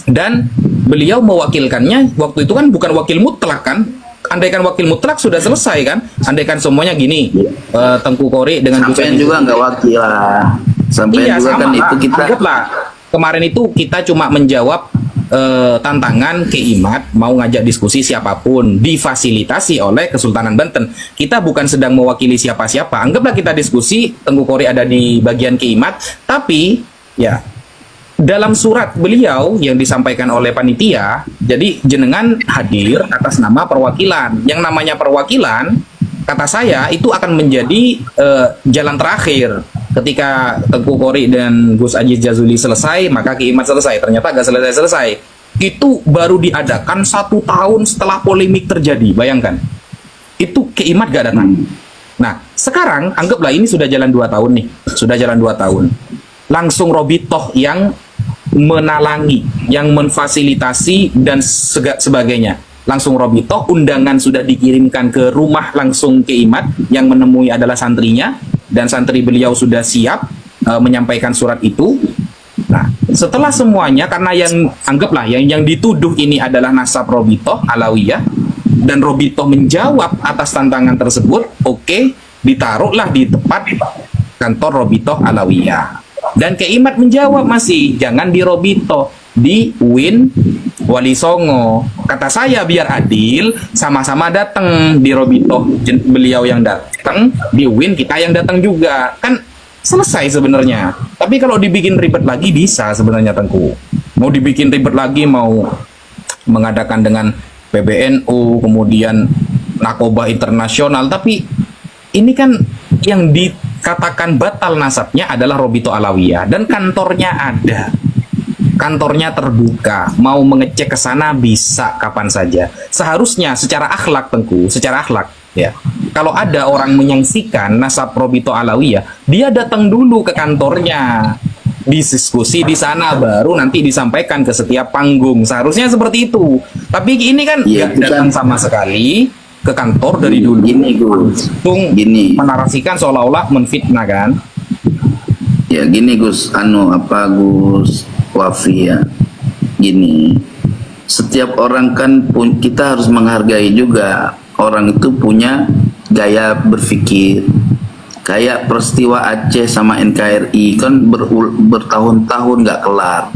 Speaker 1: Dan beliau mewakilkannya waktu itu kan bukan wakil mutlak kan. Andaikan wakil mutlak sudah selesai kan. Andaikan semuanya gini, Tengku Kori dengan Gus Aziz
Speaker 2: juga nggak wakil lah. Sampai juga kan itu kita
Speaker 1: anggaplah kemarin itu kita cuma menjawab tantangan ke Imad mau ngajak diskusi siapapun, difasilitasi oleh Kesultanan Banten. Kita bukan sedang mewakili siapa-siapa. Anggaplah kita diskusi, Tengku Kori ada di bagian ke Imad, tapi ya dalam surat beliau yang disampaikan oleh panitia, jadi jenengan hadir atas nama perwakilan. Yang namanya perwakilan, kata saya itu akan menjadi jalan terakhir. Ketika Tengku Kori dan Gus Aziz Jazuli selesai, maka Ki Imad selesai. Ternyata gak selesai-selesai. Itu baru diadakan 1 tahun setelah polemik terjadi. Bayangkan. Itu Ki Imad gak datang. Nah, sekarang anggaplah ini sudah jalan 2 tahun nih. Sudah jalan 2 tahun. Langsung Robitoh yang menalangi, yang memfasilitasi dan sebagainya. Langsung Robito, undangan sudah dikirimkan ke rumah langsung ke Imad, yang menemui adalah santrinya, dan santri beliau sudah siap menyampaikan surat itu. Nah, setelah semuanya, karena yang anggaplah yang dituduh ini adalah nasab Robito Alawiyah, dan Robito menjawab atas tantangan tersebut, oke, ditaruhlah di tempat kantor Robito Alawiyah. Dan Imad menjawab masih, jangan di Robito, di UIN Wali Songo. Kata saya biar adil, sama-sama datang di Robito, beliau yang datang, di UIN kita yang datang juga. Kan selesai sebenarnya. Tapi kalau dibikin ribet lagi bisa sebenarnya, Tengku. Mau dibikin ribet lagi, mau mengadakan dengan PBNU, kemudian narkoba internasional, tapi ini kan yang dikatakan batal nasabnya adalah Robito Alawiyah, dan kantornya ada. Kantornya terbuka, mau mengecek ke sana bisa kapan saja. Seharusnya secara akhlak, Tengku, secara akhlak ya. Kalau ada orang menyaksikan nasab Robito Alawiyah, dia datang dulu ke kantornya, diskusi di sana, baru nanti disampaikan ke setiap panggung. Seharusnya seperti itu. Tapi ini kan nggak datang sama sekali ke kantor dari dulu.
Speaker 2: Gini Gus,
Speaker 1: gini menarasikan seolah-olah menfitnah kan?
Speaker 2: Ya gini Gus, Gus Wafi ya. Gini, setiap orang kan kita harus menghargai juga. Orang itu punya gaya berpikir. Kayak peristiwa Aceh sama NKRI kan bertahun-tahun nggak kelar.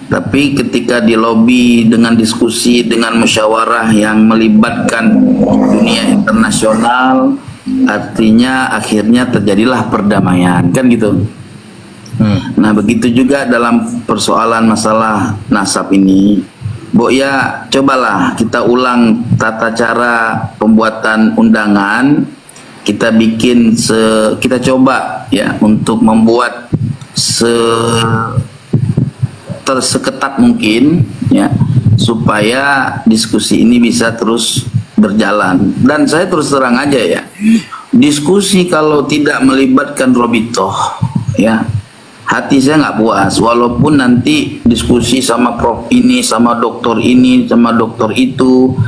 Speaker 2: Tapi ketika di lobi dengan diskusi, dengan musyawarah yang melibatkan dunia internasional, artinya akhirnya terjadilah perdamaian, kan gitu. Nah begitu juga dalam persoalan masalah nasab ini. Ya cobalah kita ulang tata cara pembuatan undangan. Kita bikin kita coba ya untuk membuat seketat mungkin ya, supaya diskusi ini bisa terus berjalan. Dan saya terus terang aja ya, diskusi kalau tidak melibatkan Robito ya, hati saya nggak puas. Walaupun nanti diskusi sama prof ini, sama dokter ini, sama dokter itu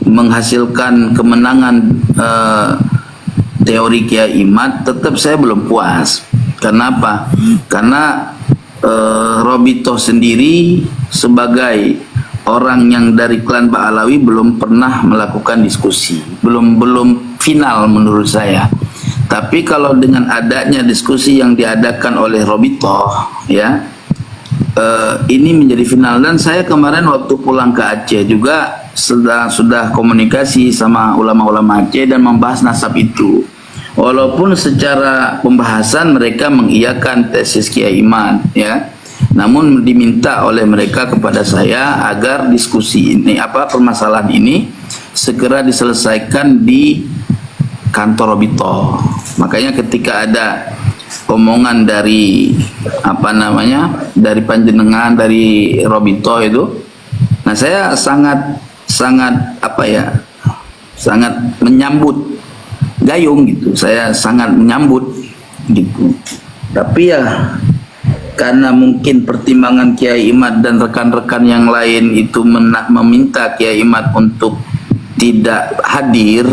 Speaker 2: menghasilkan kemenangan teori Kiai Imad, tetap saya belum puas. Kenapa? Karena Robito sendiri sebagai orang yang dari klan Pak Alawi belum pernah melakukan diskusi, belum final menurut saya. Tapi kalau dengan adanya diskusi yang diadakan oleh Robito ya, ini menjadi final. Dan saya kemarin waktu pulang ke Aceh juga sudah komunikasi sama ulama-ulama Aceh dan membahas nasab itu. Walaupun secara pembahasan mereka mengiyakan tesis Kiai Imad ya, namun diminta oleh mereka kepada saya agar diskusi ini, permasalahan ini segera diselesaikan di kantor Robito. Makanya ketika ada omongan dari dari panjenengan, dari Robito itu, nah saya sangat menyambut gayung gitu. Saya sangat menyambut gitu. Tapi ya karena mungkin pertimbangan Kiai Imad dan rekan-rekan yang lain itu meminta Kiai Imad untuk tidak hadir.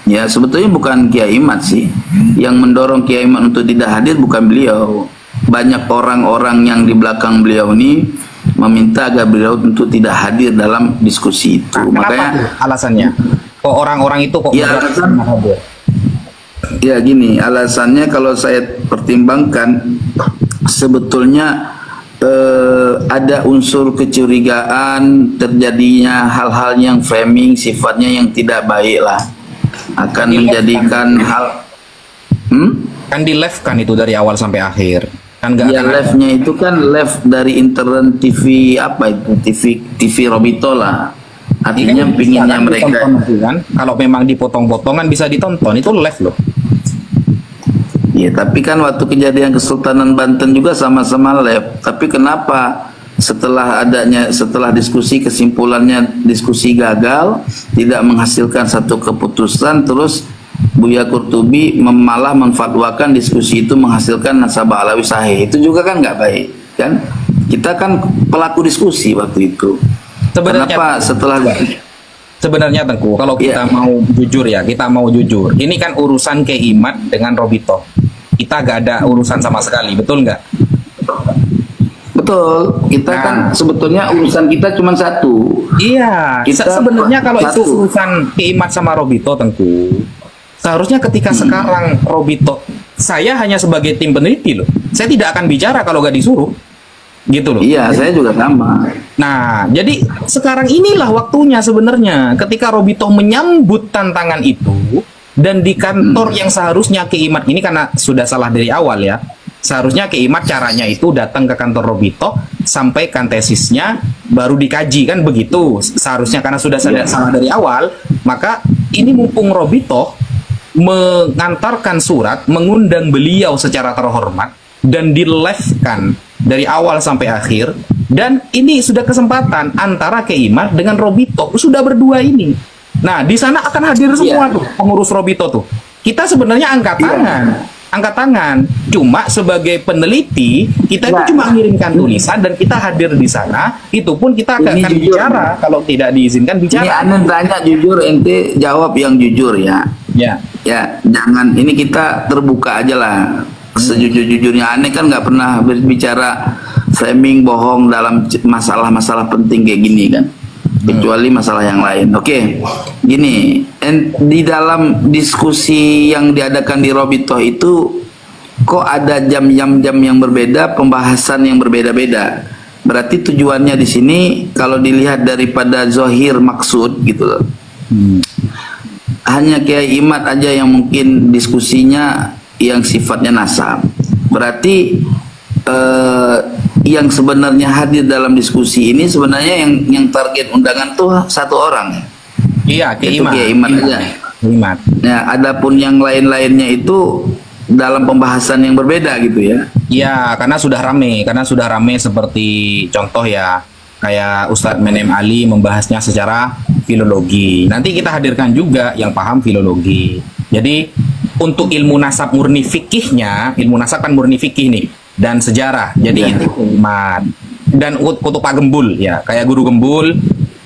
Speaker 2: Ya sebetulnya bukan Kiai Imad sih yang mendorong Kiai Imad untuk tidak hadir, bukan beliau. Banyak orang-orang yang di belakang beliau ini meminta agar beliau untuk tidak hadir dalam diskusi itu.
Speaker 1: Nah, makanya alasannya kok orang-orang itu kok hadir?
Speaker 2: Ya gini, alasannya kalau saya pertimbangkan sebetulnya ada unsur kecurigaan terjadinya hal-hal yang framing sifatnya yang tidak baik lah, akan menjadikan
Speaker 1: kan di live kan itu dari awal sampai akhir kan nggak
Speaker 2: ya, live-nya itu kan live dari internet TV TV Robito lah, artinya kan pinginnya mereka
Speaker 1: kan, kalau memang dipotong-potongan bisa ditonton, itu live loh.
Speaker 2: Ya tapi kan waktu kejadian Kesultanan Banten juga sama-sama live. Tapi kenapa setelah diskusi kesimpulannya diskusi gagal, tidak menghasilkan satu keputusan, terus Buya Qurtubi malah memfatwakan diskusi itu menghasilkan nasabah Alawi sahih. Itu juga kan nggak baik kan? kita kan pelaku diskusi waktu itu.
Speaker 1: Sebenarnya
Speaker 2: Kenapa
Speaker 1: sebenarnya Tengku, kalau kita mau jujur ya, kita mau jujur. Ini kan urusan Keimat dengan Robito. Kita gak ada urusan sama sekali, betul nggak?
Speaker 2: Betul, kita kan sebetulnya urusan kita cuma satu.
Speaker 1: Iya, sebenarnya kalau itu urusan Keimat sama Robito, Tengku, seharusnya ketika sekarang Robito, saya hanya sebagai tim peneliti loh. Saya tidak akan bicara kalau gak disuruh. Gitu loh.
Speaker 2: Iya, saya juga sama.
Speaker 1: Nah, jadi sekarang inilah waktunya sebenarnya ketika Robito menyambut tantangan itu, dan di kantor yang seharusnya Keimat ini, karena sudah salah dari awal ya, seharusnya Keimat caranya itu datang ke kantor Robito, sampaikan tesisnya, baru dikaji, kan begitu seharusnya, karena sudah salah dari awal. Maka ini mumpung Robito mengantarkan surat mengundang beliau secara terhormat dan di-live-kan dari awal sampai akhir, dan ini sudah kesempatan antara Keimat dengan Robito, sudah berdua ini. Nah, di sana akan hadir semua tuh pengurus Robito tuh. Kita sebenarnya angkat tangan. Cuma sebagai peneliti, kita itu cuma mengirimkan tulisan dan kita hadir di sana. Itu pun kita akan bicara kalau tidak diizinkan bicara.
Speaker 2: Ini Anda tanya jujur, ente jawab yang jujur ya. Ya, jangan, ini kita terbuka aja lah. Sejujur-jujurnya, aneh kan nggak pernah berbicara framing bohong dalam masalah-masalah penting kayak gini kan, kecuali masalah yang lain. Oke, gini, di dalam diskusi yang diadakan di Robito itu kok ada jam-jam yang berbeda, pembahasan yang berbeda-beda. Berarti tujuannya di sini kalau dilihat daripada zohir maksud gitu loh. Hanya Kiai Imad aja yang mungkin diskusinya yang sifatnya nasab. Berarti yang sebenarnya hadir dalam diskusi ini sebenarnya yang target undangan tuh satu orang.
Speaker 1: Iya, Kiai
Speaker 2: Imad aja.
Speaker 1: Imad.
Speaker 2: Ya, adapun yang lain-lainnya itu dalam pembahasan yang berbeda gitu ya.
Speaker 1: Iya, karena sudah rame seperti contoh ya, kayak Ustadz Menem Ali membahasnya secara filologi. Nanti kita hadirkan juga yang paham filologi. Jadi untuk ilmu nasab murni fikihnya, ilmu nasab kan murni fikih nih, dan sejarah. Jadi itu Imad. Dan untuk Pak Gembul ya, kayak Guru Gembul,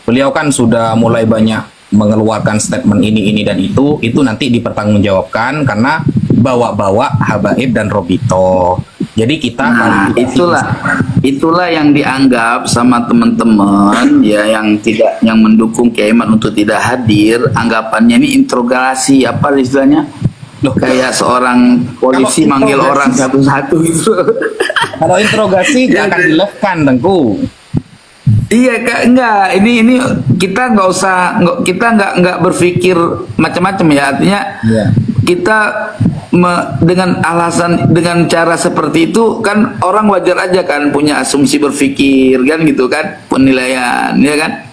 Speaker 1: beliau kan sudah mulai banyak mengeluarkan statement ini dan itu nanti dipertanggungjawabkan karena bawa-bawa Habaib dan Robito. Jadi kita itulah yang dianggap sama teman-teman ya yang mendukung Kiai Imad untuk tidak hadir, anggapannya ini interogasi apa istilahnya? Loh, kayak seorang polisi manggil orang satu-satu gitu. Kalau interogasi nggak akan dilakukan, Tengku.
Speaker 2: Iya, Kak, enggak. Ini kita kita nggak berpikir macam-macam ya. Artinya kita dengan cara seperti itu kan orang wajar aja kan punya asumsi berpikir kan gitu kan, penilaian ya kan.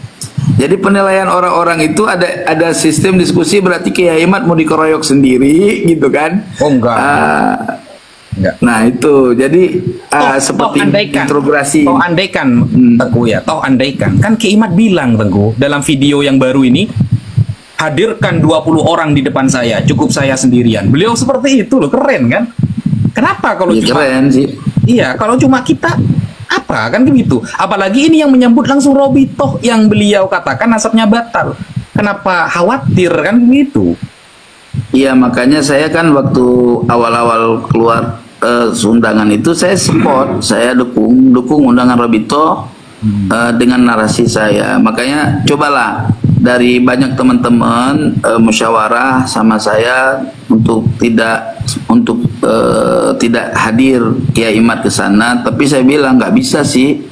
Speaker 2: Jadi penilaian orang-orang itu ada sistem diskusi, berarti Kiai Imad mau dikeroyok sendiri gitu kan?
Speaker 1: Oh enggak.
Speaker 2: Nah itu jadi seperti interogasi.
Speaker 1: Toh andaikan Tengku ya, toh andaikan kan Kiai Imad bilang Tengku dalam video yang baru ini, hadirkan 20 orang di depan saya, cukup saya sendirian. Beliau seperti itu loh, keren kan? Kenapa kalau cuma
Speaker 2: keren sih?
Speaker 1: Iya, kalau cuma kita apa kan begitu. Apalagi ini yang menyambut langsung Robito yang beliau katakan nasabnya batal. Kenapa khawatir kan begitu?
Speaker 2: Iya, makanya saya kan waktu awal-awal keluar undangan itu saya support, saya dukung undangan Robito dengan narasi saya. Makanya cobalah dari banyak teman-teman musyawarah sama saya untuk tidak hadir Kiai Imad ke sana, tapi saya bilang nggak bisa sih,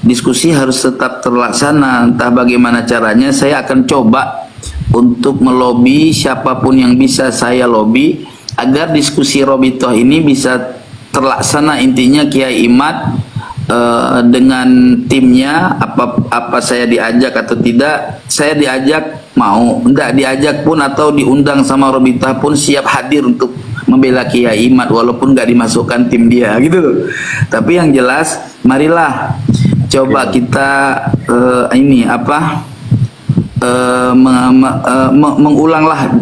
Speaker 2: diskusi harus tetap terlaksana. Entah bagaimana caranya, saya akan coba untuk melobi siapapun yang bisa saya lobi agar diskusi Robito ini bisa terlaksana. Intinya Kiai Imad dengan timnya, apa saya diajak atau tidak, saya diajak mau, enggak diajak pun atau diundang sama Robito pun siap hadir untuk membela Kiai Imad walaupun nggak dimasukkan tim dia gitu loh. Tapi yang jelas marilah coba kita mengulanglah,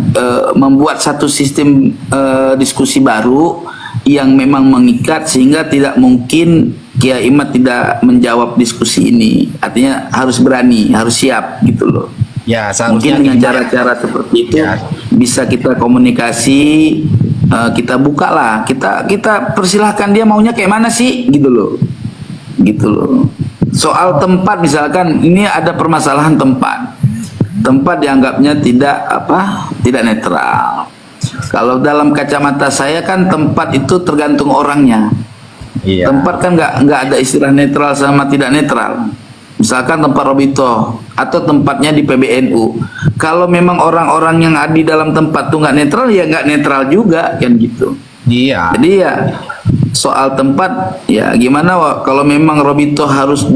Speaker 2: membuat satu sistem diskusi baru yang memang mengikat sehingga tidak mungkin Kiai Imad tidak menjawab diskusi ini, artinya harus berani, harus siap gitu loh.
Speaker 1: Ya,
Speaker 2: Mungkin dengan cara-cara seperti itu
Speaker 1: ya,
Speaker 2: bisa kita komunikasi, kita buka lah, kita persilahkan dia maunya kayak mana sih gitu loh, gitu loh. Soal tempat misalkan ini ada permasalahan tempat dianggapnya tidak netral. Kalau dalam kacamata saya kan tempat itu tergantung orangnya.
Speaker 1: iya.
Speaker 2: Tempat kan nggak ada istilah netral sama tidak netral. Misalkan tempat Robito atau tempatnya di PBNU. Kalau memang orang-orang yang ada di dalam tempat tuh nggak netral, ya nggak netral juga kan gitu.
Speaker 1: Iya.
Speaker 2: Jadi ya soal tempat ya gimana kalau memang Robito harus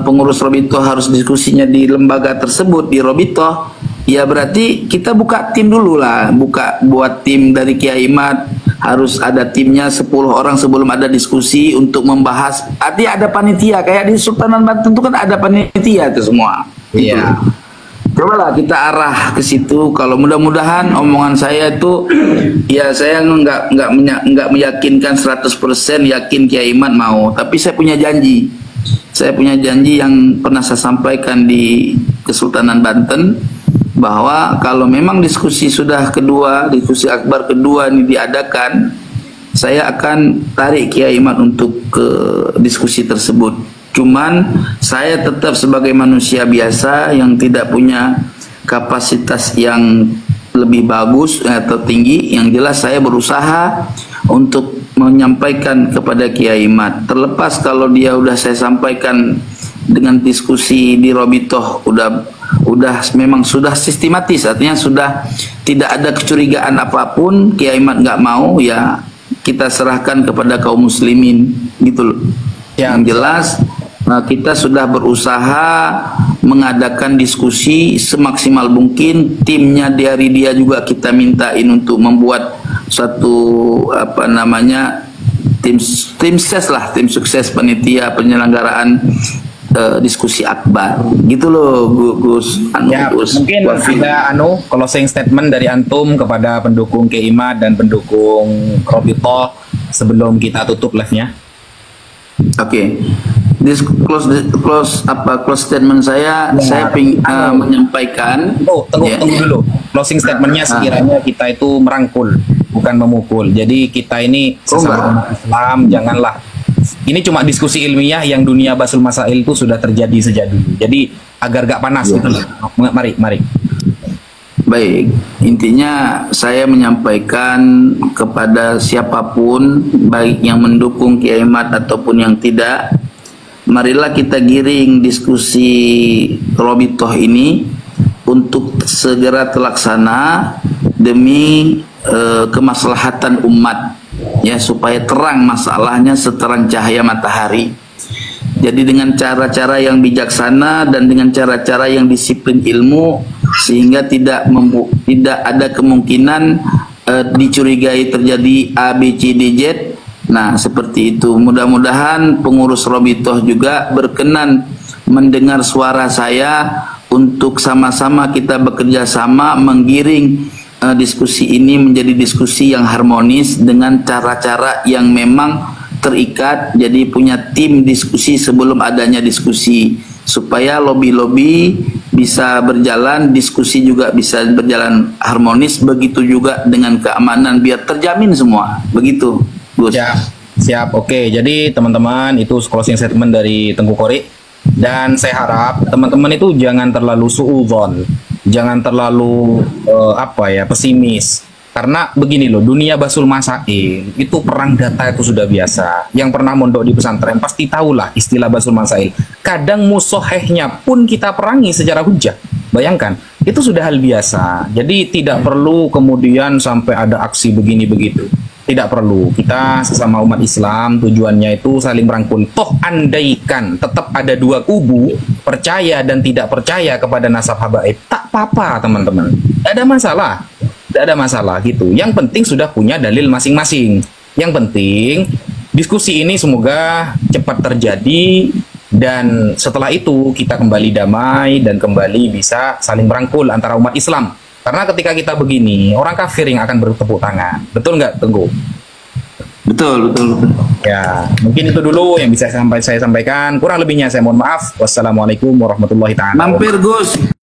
Speaker 2: pengurus Robito harus diskusinya di lembaga tersebut di Robito, ya berarti kita buka tim dulu lah, buat tim dari Kiai Imad, harus ada timnya 10 orang sebelum ada diskusi untuk membahas. Artinya ada panitia kayak di Sultanan Banten itu kan ada panitia itu semua.
Speaker 1: Iya.
Speaker 2: Cobalah kita arah ke situ. Kalau mudah-mudahan omongan saya itu ya saya nggak meyakinkan 100% yakin Kiai Imad mau, tapi saya punya janji. Saya punya janji yang pernah saya sampaikan di Kesultanan Banten, bahwa kalau memang diskusi akbar kedua ini diadakan, saya akan tarik Kiai Imad untuk ke diskusi tersebut. Cuman saya tetap sebagai manusia biasa yang tidak punya kapasitas yang lebih bagus atau tinggi, yang jelas saya berusaha untuk menyampaikan kepada Kiai Imad. Terlepas kalau dia udah saya sampaikan dengan diskusi di Robitoh memang sudah sistematis, artinya sudah tidak ada kecurigaan apapun, Kiai Imad nggak mau, ya kita serahkan kepada kaum muslimin gitu loh. Yang jelas kita sudah berusaha mengadakan diskusi semaksimal mungkin. Timnya dari dia juga kita mintain untuk membuat suatu tim sukses panitia penyelenggaraan diskusi akbar gitu loh Gus.
Speaker 1: Mungkin ada closing statement dari antum kepada pendukung Kiai Imad dan pendukung Robito sebelum kita tutup live-nya.
Speaker 2: Oke. Close statement saya menyampaikan.
Speaker 1: Tunggu dulu. Closing statementnya sekiranya kita itu merangkul, bukan memukul. Jadi kita ini sesama Islam, janganlah. Ini cuma diskusi ilmiah yang dunia Basul Masail itu sudah terjadi sejak dulu. Jadi agar gak panas gitu loh. Mari.
Speaker 2: Baik, intinya saya menyampaikan kepada siapapun, baik yang mendukung Kiai Imad ataupun yang tidak, marilah kita giring diskusi Robitoh ini untuk segera terlaksana demi kemaslahatan umat, ya, supaya terang masalahnya seterang cahaya matahari. Jadi dengan cara-cara yang bijaksana dan dengan cara-cara yang disiplin ilmu, sehingga tidak ada kemungkinan dicurigai terjadi A, B, C, D, Z. Nah, seperti itu. Mudah-mudahan pengurus Robitoh juga berkenan mendengar suara saya untuk sama-sama kita bekerja sama menggiring diskusi ini menjadi diskusi yang harmonis dengan cara-cara yang memang terikat. Jadi punya tim diskusi sebelum adanya diskusi, supaya lobby-lobby bisa berjalan, diskusi juga bisa berjalan harmonis, begitu juga dengan keamanan biar terjamin semua. Begitu, Gus.
Speaker 1: Ya, siap. Oke, jadi teman-teman itu closing statement dari Tengku Qori, dan saya harap teman-teman itu jangan terlalu suudzon, jangan terlalu pesimis. Karena begini loh, dunia Basul Masail itu perang data itu sudah biasa. Yang pernah mondok di pesantren pasti tahulah istilah Basul Masail. Kadang musohehnya pun kita perangi secara hujah. Bayangkan, itu sudah hal biasa. Jadi tidak perlu kemudian sampai ada aksi begini begitu. Tidak perlu. Kita sesama umat Islam tujuannya itu saling merangkul. Toh andaikan tetap ada dua kubu, percaya dan tidak percaya kepada nasab habaib, tak apa-apa teman-teman. Tidak ada masalah. Tidak ada masalah gitu. Yang penting sudah punya dalil masing-masing. Yang penting diskusi ini semoga cepat terjadi, dan setelah itu kita kembali damai dan kembali bisa saling merangkul antara umat Islam. Karena ketika kita begini, orang kafir yang akan bertepuk tangan. Betul nggak, Tengku?
Speaker 2: Betul.
Speaker 1: Ya, mungkin itu dulu yang bisa saya sampaikan. Kurang lebihnya saya mohon maaf. Wassalamualaikum warahmatullahi taala.
Speaker 2: Mampir Gus.